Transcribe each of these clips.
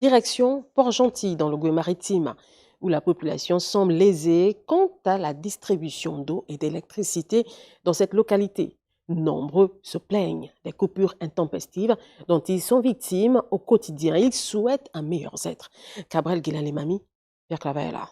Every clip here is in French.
Direction Port-Gentil dans le Goût-Maritime, où la population semble lésée quant à la distribution d'eau et d'électricité dans cette localité. Nombreux se plaignent des coupures intempestives dont ils sont victimes au quotidien. Ils souhaitent un meilleur être. Cabrel Guilalemami, Pierre Clavella.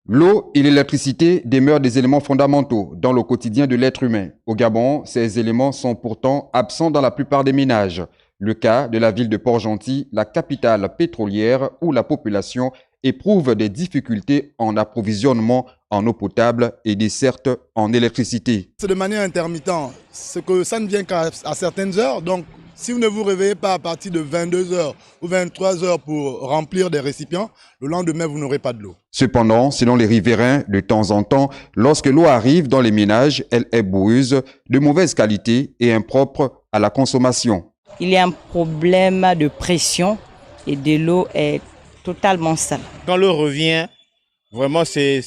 L'eau et l'électricité demeurent des éléments fondamentaux dans le quotidien de l'être humain. Au Gabon, ces éléments sont pourtant absents dans la plupart des ménages. Le cas de la ville de Port-Gentil, la capitale pétrolière où la population éprouve des difficultés en approvisionnement en eau potable et dessertes en électricité. C'est de manière intermittente, c'est que ça ne vient qu'à certaines heures. Donc, si vous ne vous réveillez pas à partir de 22 heures ou 23 heures pour remplir des récipients, le lendemain, vous n'aurez pas de l'eau. Cependant, selon les riverains, de temps en temps, lorsque l'eau arrive dans les ménages, elle est boueuse, de mauvaise qualité et impropre à la consommation. Il y a un problème de pression et de l'eau est totalement sale. Quand l'eau revient, vraiment c'est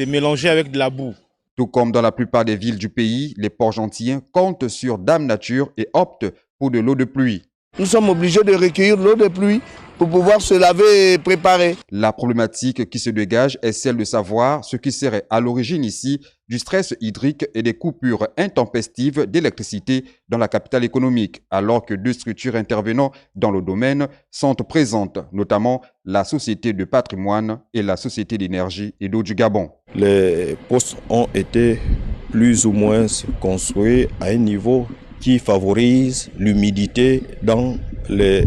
mélangé avec de la boue. Tout comme dans la plupart des villes du pays, les Port-Gentiliens comptent sur Dame Nature et optent pour de l'eau de pluie. Nous sommes obligés de recueillir l'eau de pluie pour pouvoir se laver et préparer. La problématique qui se dégage est celle de savoir ce qui serait à l'origine ici du stress hydrique et des coupures intempestives d'électricité dans la capitale économique, alors que deux structures intervenant dans le domaine sont présentes, notamment la Société de patrimoine et la Société d'énergie et d'eau du Gabon. Les postes ont été plus ou moins construits à un niveau qui favorise l'humidité dans les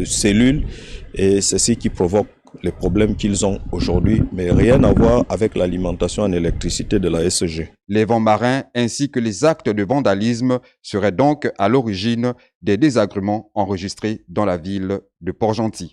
cellules et c'est ce qui provoque les problèmes qu'ils ont aujourd'hui, mais rien à voir avec l'alimentation en électricité de la SG. Les vents marins ainsi que les actes de vandalisme seraient donc à l'origine des désagréments enregistrés dans la ville de Port-Gentil.